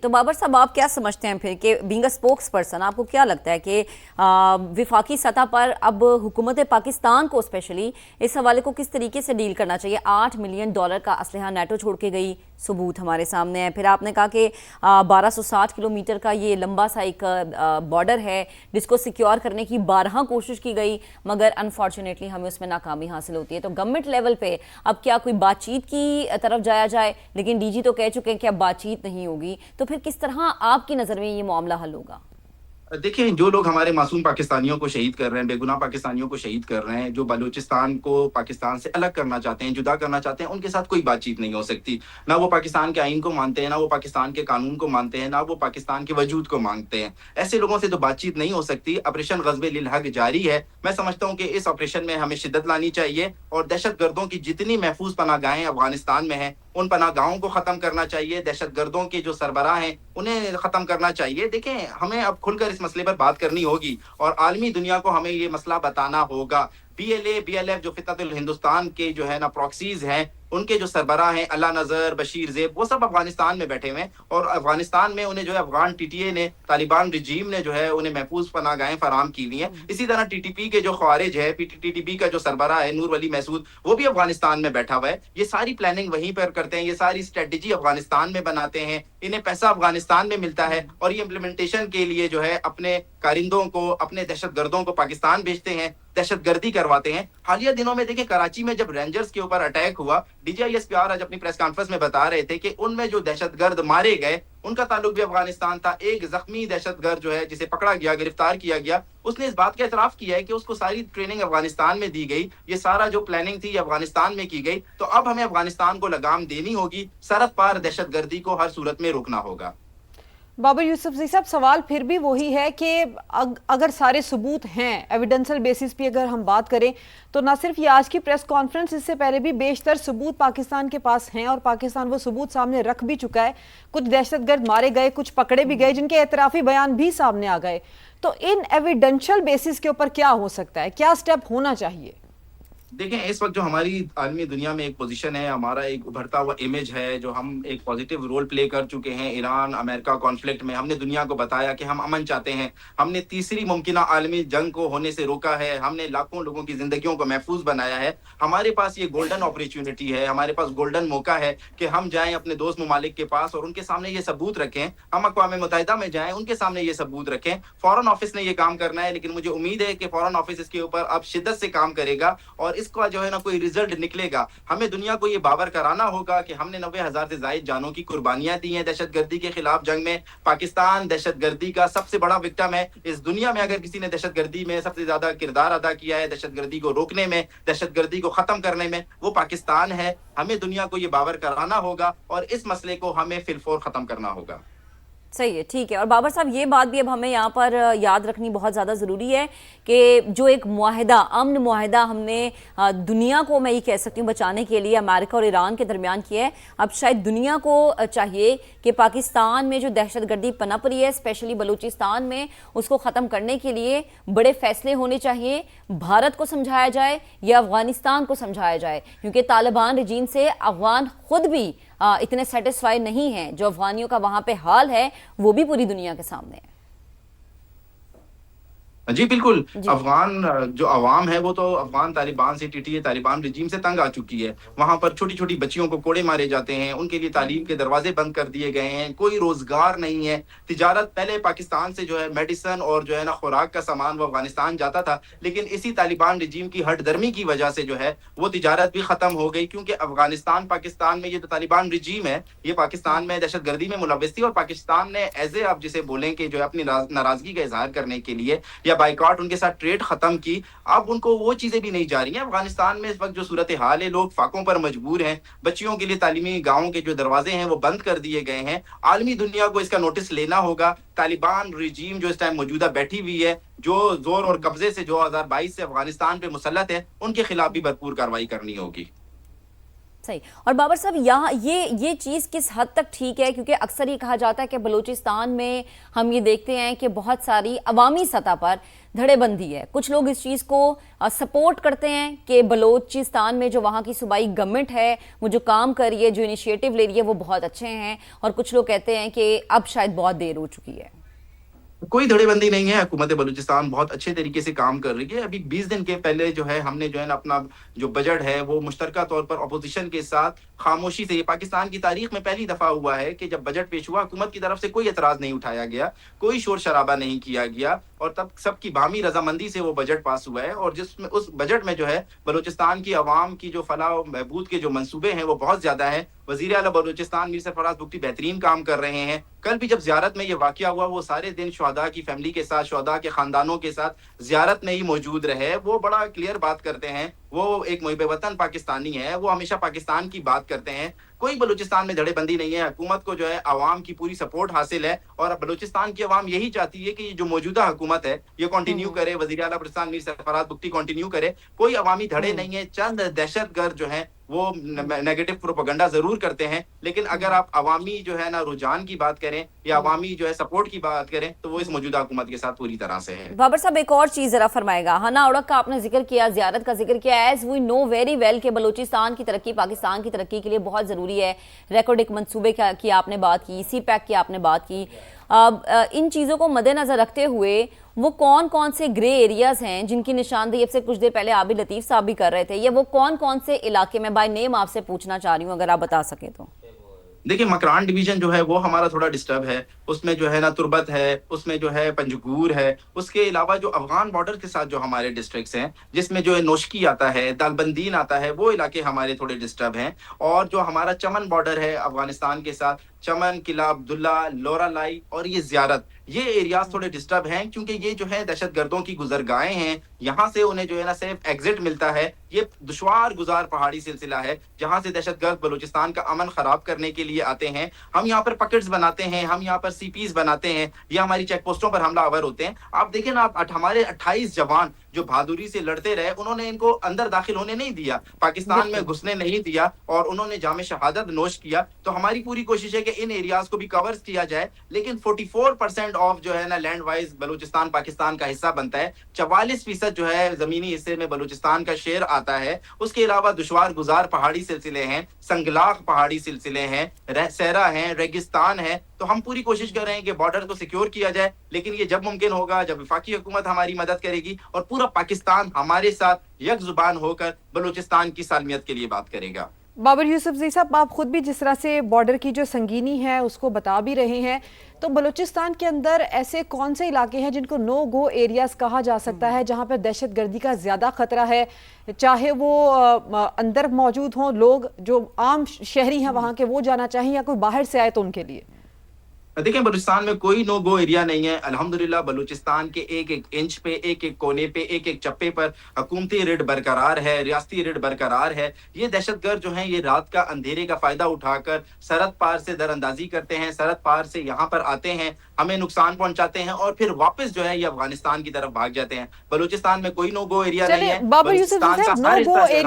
تو بابر صاحب آپ کیا سمجھتے ہیں پھر کہ بینگ اے اسپوکس پرسن آپ کو کیا لگتا ہے کہ وفاقی سطح پر اب حکومت پاکستان کو اسپیشلی اس حوالے کو کس طریقے سے ڈیل کرنا چاہیے؟ $8 ملین کا اسلحہ نیٹو چھوڑ کے گئی، ثبوت ہمارے سامنے ہے۔ پھر آپ نے کہا کہ 1260 کلومیٹر کا یہ لمبا سا ایک بارڈر ہے جس کو سیکیور کرنے کی بارہا کوشش کی گئی، مگر انفارچونیٹلی ہمیں اس میں ناکامی حاصل ہوتی ہے۔ تو گورنمنٹ لیول پہ اب کیا کوئی بات چیت کی طرف جایا جائے؟ لیکن ڈی جی تو کہہ چکے ہیں کہ اب بات چیت نہیں ہوگی، تو پھر کس طرح آپ کی نظر میں یہ معاملہ حل ہوگا؟ دیکھیں، جو لوگ ہمارے معصوم پاکستانیوں کو شہید کر رہے ہیں، بے گناہ پاکستانیوں کو شہید کر رہے ہیں، جو بلوچستان کو پاکستان سے الگ کرنا چاہتے ہیں، جدا کرنا چاہتے ہیں، ان کے ساتھ کوئی بات چیت نہیں ہو سکتی۔ نہ وہ پاکستان کے آئین کو مانتے ہیں، نہ وہ پاکستان کے قانون کو مانتے ہیں، نہ وہ پاکستان کے وجود کو مانتے ہیں۔ ایسے لوگوں سے تو بات چیت نہیں ہو سکتی۔ آپریشن غزب للحق جاری ہے۔ میں سمجھتا ہوں کہ اس آپریشن میں ہمیں شدت لانی چاہیے اور دہشت گردوں کی جتنی محفوظ پناہ گاہیں افغانستان میں ہیں ان پناہ گاہوں کو ختم کرنا چاہیے۔ دہشت گردوں کے جو سربراہ ہیں انہیں ختم کرنا چاہیے۔ دیکھیں، ہمیں اب کھل کر اس مسئلے پر بات کرنی ہوگی اور عالمی دنیا کو ہمیں یہ مسئلہ بتانا ہوگا۔ BLA BLF جو فتنۃ الہندوستان کے جو ہے نا پراکسیز ہیں، ان کے جو سربراہ ہیں اللہ نذر، بشیر زیب، وہ سب افغانستان میں بیٹھے ہوئے ہیں اور افغانستان میں انہیں جو ہے افغان TTA نے، طالبان رجیم نے جو ہے انہیں محفوظ پناہ گاہیں فراہم کی ہوئی ہیں۔ اسی طرح TTP کے جو خوارج ہے، TTP کا جو سربراہ ہے نور ولی محسود، وہ بھی افغانستان میں بیٹھا ہوا ہے۔ یہ ساری پلاننگ وہیں پر کرتے ہیں، یہ ساری اسٹریٹجی افغانستان میں بناتے ہیں، انہیں پیسہ افغانستان میں ملتا ہے اور یہ امپلیمنٹیشن کے لیے جو ہے اپنے کارندوں کو، اپنے دہشت گردوں کو پاکستان بھیجتے ہیں، دہشت گردی کرواتے ہیں۔ حالیہ دنوں میں دیکھیں، کراچی میں جب رینجرز کے اوپر اٹیک ہوا، DGISPR آج اپنی پریس کانفرنس میں بتا رہے تھے کہ ان میں جو دہشت گرد مارے گئے ان کا تعلق بھی افغانستان تھا۔ ایک زخمی دہشت گرد جو ہے جسے پکڑا گیا، گرفتار کیا گیا، اس نے اس بات کا اعتراف کیا ہے کہ اس کو ساری ٹریننگ افغانستان میں دی گئی، یہ سارا جو پلاننگ تھی یہ افغانستان میں کی گئی۔ تو اب ہمیں افغانستان کو لگام دینی ہوگی، سرحد پار دہشت گردی کو ہر صورت میں روکنا ہوگا۔ بابر یوسفزئی صاحب، سوال پھر بھی وہی ہے کہ اگر سارے ثبوت ہیں، ایویڈنسل بیسس پہ اگر ہم بات کریں تو نہ صرف یہ آج کی پریس کانفرنس، اس سے پہلے بھی بیشتر ثبوت پاکستان کے پاس ہیں اور پاکستان وہ ثبوت سامنے رکھ بھی چکا ہے۔ کچھ دہشت گرد مارے گئے، کچھ پکڑے بھی گئے، جن کے اعترافی بیان بھی سامنے آ گئے۔ تو ان ایویڈنشل بیسس کے اوپر کیا ہو سکتا ہے؟ کیا سٹیپ ہونا چاہیے؟ دیکھیں، اس وقت جو ہماری عالمی دنیا میں ایک پوزیشن ہے، ہمارا ایک ابھرتا ہوا امیج ہے، جو ہم ایک پوزیٹیو رول پلے کر چکے ہیں ایران امریکہ کانفلکٹ میں۔ ہم نے دنیا کو بتایا کہ ہم امن چاہتے ہیں، ہم نے تیسری ممکنہ عالمی جنگ کو ہونے سے روکا ہے، ہم نے لاکھوں لوگوں کی زندگیوں کو محفوظ بنایا ہے۔ ہمارے پاس یہ گولڈن اپرچونٹی ہے، ہمارے پاس گولڈن موقع ہے کہ ہم جائیں اپنے دوست ممالک کے پاس اور ان کے سامنے یہ ثبوت رکھیں۔ ہم اقوام متحدہ میں جائیں، ان کے سامنے یہ ثبوت رکھیں۔ فورن آفس نے یہ کام کرنا ہے، لیکن مجھے امید ہے کہ فورن آفس اس کے اوپر اب شدت سے کام کرے گا اور اس کا جو ہے نا کوئی رزلٹ نکلے گا۔ ہمیں دنیا کو یہ باور کرانا ہوگا کہ ہم نے 90,000 سے زائد جانوں کی قربانیاں دی ہیں دہشت گردی کے خلاف جنگ میں۔ پاکستان دہشت گردی کا سب سے بڑا وکٹم ہے۔ اس دنیا میں اگر کسی نے دہشت گردی میں سب سے زیادہ کردار ادا کیا ہے، دہشت گردی کو روکنے میں، دہشت گردی کو ختم کرنے میں، وہ پاکستان ہے۔ ہمیں دنیا کو یہ باور کرانا ہوگا اور اس مسئلے کو ہمیں فی الفور ختم کرنا ہوگا۔ صحیح ہے، ٹھیک ہے۔ اور بابر صاحب، یہ بات بھی اب ہمیں یہاں پر یاد رکھنی بہت زیادہ ضروری ہے کہ جو ایک معاہدہ، امن معاہدہ ہم نے دنیا کو، میں یہ کہہ سکتی ہوں، بچانے کے لیے امریکہ اور ایران کے درمیان کیا ہے، اب شاید دنیا کو چاہیے کہ پاکستان میں جو دہشت گردی پنپ رہی ہے، اسپیشلی بلوچستان میں، اس کو ختم کرنے کے لیے بڑے فیصلے ہونے چاہیے۔ بھارت کو سمجھایا جائے یا افغانستان کو سمجھایا جائے، کیونکہ طالبان رجیم سے افغان خود بھی اتنے سیٹسفائی نہیں ہیں۔ جو افغانیوں کا وہاں پہ حال ہے وہ بھی پوری دنیا کے سامنے ہے۔ جی بالکل، جی افغان جو عوام ہے وہ تو افغان طالبان سے، TTA طالبان رجیم سے تنگ آ چکی ہے۔ وہاں پر چھوٹی چھوٹی بچیوں کو کوڑے مارے جاتے ہیں، ان کے لیے تعلیم کے دروازے بند کر دیے گئے ہیں، کوئی روزگار نہیں ہے۔ تجارت پہلے پاکستان سے جو ہے میڈیسن اور جو ہے نا خوراک کا سامان وہ افغانستان جاتا تھا، لیکن اسی طالبان رجیم کی ہٹ درمی کی وجہ سے جو ہے وہ تجارت بھی ختم ہو گئی، کیونکہ افغانستان پاکستان میں یہ جو طالبان رجیم ہے یہ پاکستان میں دہشت گردی میں ملوث تھی اور پاکستان نے ایز اے، آپ جسے بولیں کہ جو ہے اپنی ناراضگی کا اظہار کرنے کے لیے یا بائیکاٹ ان کے ساتھ ٹریڈ ختم کی۔ اب ان کو وہ چیزیں بھی نہیں جا رہی ہیں۔ افغانستان میں اس وقت جو صورتحال ہے، لوگ فاقوں پر مجبور ہیں، بچیوں کے لیے تعلیمی گاؤں کے جو دروازے ہیں وہ بند کر دیے گئے ہیں۔ عالمی دنیا کو اس کا نوٹس لینا ہوگا۔ طالبان رجیم جو اس ٹائم موجودہ بیٹھی ہوئی ہے، جو زور اور قبضے سے 2022 سے افغانستان پہ مسلط ہے، ان کے خلاف بھی بھرپور کارروائی کرنی ہوگی۔ صحیح. اور بابر صاحب یہاں یہ چیز کس حد تک ٹھیک ہے؟ کیونکہ اکثر یہ کہا جاتا ہے کہ بلوچستان میں ہم یہ دیکھتے ہیں کہ بہت ساری عوامی سطح پر دھڑے بندی ہے. کچھ لوگ اس چیز کو سپورٹ کرتے ہیں کہ بلوچستان میں جو وہاں کی صوبائی گورنمنٹ ہے وہ جو کام کر رہی ہے، جو انیشیٹو لے رہی ہے وہ بہت اچھے ہیں، اور کچھ لوگ کہتے ہیں کہ اب شاید بہت دیر ہو چکی ہے. کوئی دھڑے بندی نہیں ہے. حکومت بلوچستان بہت اچھے طریقے سے کام کر رہی ہے. ابھی 20 دن کے پہلے جو ہے ہم نے جو ہے نا اپنا جو بجٹ ہے وہ مشترکہ طور پر اپوزیشن کے ساتھ خاموشی سے، یہ پاکستان کی تاریخ میں پہلی دفعہ ہوا ہے کہ جب بجٹ پیش ہوا حکومت کی طرف سے کوئی اعتراض نہیں اٹھایا گیا، کوئی شور شرابہ نہیں کیا گیا، اور تب سب کی باہمی رضامندی سے وہ بجٹ پاس ہوا ہے. اور جس میں اس بجٹ میں جو ہے بلوچستان کی عوام کی جو فلاح و بہبود کے جو منصوبے ہیں وہ بہت زیادہ ہیں. وزیر اعلیٰ بلوچستان میر سرفراز بگٹی بہترین کام کر رہے ہیں. کل بھی جب زیارت میں یہ واقعہ ہوا وہ سارے دن شہداء کی فیملی کے ساتھ، شہداء کے خاندانوں کے ساتھ زیارت میں ہی موجود رہے. وہ بڑا کلیئر بات کرتے ہیں، وہ ایک محب وطن پاکستانی ہے، وہ ہمیشہ پاکستان کی بات کرتے ہیں. کوئی بلوچستان میں دھڑے بندی نہیں ہے. حکومت کو جو ہے عوام کی پوری سپورٹ حاصل ہے، اور اب بلوچستان کی عوام یہی چاہتی ہے کہ یہ جو موجودہ حکومت ہے یہ کنٹینیو کرے، وزیر اعلیٰ بلوچستان میر سرفراز بگٹی کنٹینیو کرے. کوئی عوامی دھڑے نہیں ہے. چند دہشت گرد جو ہیں وہ نیگیٹو پروپیگنڈا ضرور کرتے ہیں، لیکن اگر آپ عوامی جو ہے نا رجحان کی بات کریں یا عوامی جو ہے سپورٹ کی بات کریں تو وہ اس موجودہ حکومت کے ساتھ پوری طرح سے ہے. بابر صاحب ایک اور چیز ذرا فرمائے گا. ہنا اوڑک کا آپ نے ذکر کیا، زیارت کا ذکر کیا. As we know very well کہ بلوچستان کی ترقی پاکستان کی ترقی کے لیے بہت ضروری ہے. ریکارڈ ایک منصوبے کی آپ نے بات کی، سی پیک کی آپ نے بات کی. ان چیزوں کو مد نظر رکھتے ہوئے وہ کون سے گرے ایریاز ہیں جن کی نشاندہی اب سے کچھ دیر پہلے عابد لطیف صاحب بھی کر رہے تھے، یا وہ کون سے علاقے میں بائی نیم آپ سے پوچھنا چاہ رہی ہوں اگر آپ بتا سکیں تو؟ دیکھیں مکران ڈویژن جو ہے وہ ہمارا تھوڑا ڈسٹرب ہے. اس میں جو ہے نا تربت ہے، اس میں جو ہے پنجگور ہے. اس کے علاوہ جو افغان بارڈر کے ساتھ جو ہمارے ڈسٹرکٹس ہیں جس میں جو ہے نوشکی آتا ہے، دالبندین آتا ہے، وہ علاقے ہمارے تھوڑے ڈسٹرب ہیں. اور جو ہمارا چمن بارڈر ہے افغانستان کے ساتھ، چمن، قلعہ عبداللہ، لورا لائی اور یہ زیارت، یہ ایریاز تھوڑے ڈسٹرب ہیں کیونکہ یہ جو ہے دہشت گردوں کی گزرگاہیں ہیں. یہاں سے انہیں جو ہے نا صرف ایگزٹ ملتا ہے. یہ دشوار گزار پہاڑی سلسلہ ہے جہاں سے دہشت گرد بلوچستان کا امن خراب کرنے کے لیے آتے ہیں. ہم یہاں پر پکٹس بناتے ہیں، ہم یہاں پر سی پیز بناتے ہیں، یہ ہماری چیک پوسٹوں پر حملہ آور ہوتے ہیں. آپ دیکھیں نا، ہمارے 28 جوان جو بہادری سے لڑتے رہے انہوں نے ان کو اندر داخل ہونے نہیں دیا، پاکستان میں گھسنے نہیں دیا، اور انہوں نے جام شہادت نوش کیا. تو ہماری پوری کوشش ہے کہ ان ایریاز کو بھی کور کیا جائے. لیکن 44% آف جو ہے نا لینڈ وائز بلوچستان پاکستان کا حصہ بنتا ہے. 44% جو ہے زمینی حصے میں بلوچستان کا شیئر آتا ہے. اس کے علاوہ دشوار گزار پہاڑی سلسلے ہیں، سنگلاخ پہاڑی سلسلے ہیں، صحرا ہیں، ریگستان ہے. تو ہم پوری کوشش کر رہے ہیں کہ بارڈر کو سیکیور کیا جائے، لیکن یہ جب ممکن ہوگا جب وفاقی حکومت ہماری مدد کرے گی اور پورا پاکستان ہمارے ساتھ یک زبان ہو کر بلوچستان کی سالمیت کے لیے بات کرے گا. بابر یوسفزئی صاحب، آپ خود بھی جس طرح سے بارڈر کی جو سنگینی ہے اس کو بتا بھی رہے ہیں، تو بلوچستان کے اندر ایسے کون سے علاقے ہیں جن کو نو گو ایریاز کہا جا سکتا ہے، جہاں پر دہشت گردی کا زیادہ خطرہ ہے، چاہے وہ اندر موجود ہوں لوگ جو عام شہری ہیں وہاں کے وہ جانا چاہیں، یا کوئی باہر سے آئے تو ان کے لیے؟ دیکھیں بلوچستان میں کوئی نو گو ایریا نہیں ہے. الحمدللہ بلوچستان کے ایک انچ پہ، ایک کونے پہ، ایک چپے پر حکومتی ریڈ برقرار ہے، ریاستی ریڈ برقرار ہے. یہ دہشت گرد جو ہیں یہ رات کا اندھیرے کا فائدہ اٹھا کر سرحد پار سے در اندازی کرتے ہیں، سرحد پار سے یہاں پر آتے ہیں، ہمیں نقصان پہنچاتے ہیں اور پھر واپس جو ہے یہ افغانستان کی طرف بھاگ جاتے ہیں. بلوچستان میں کوئی نو گو ایریا نہیں ہے. بابر یوسفزئی صاحب، نو گو ایریا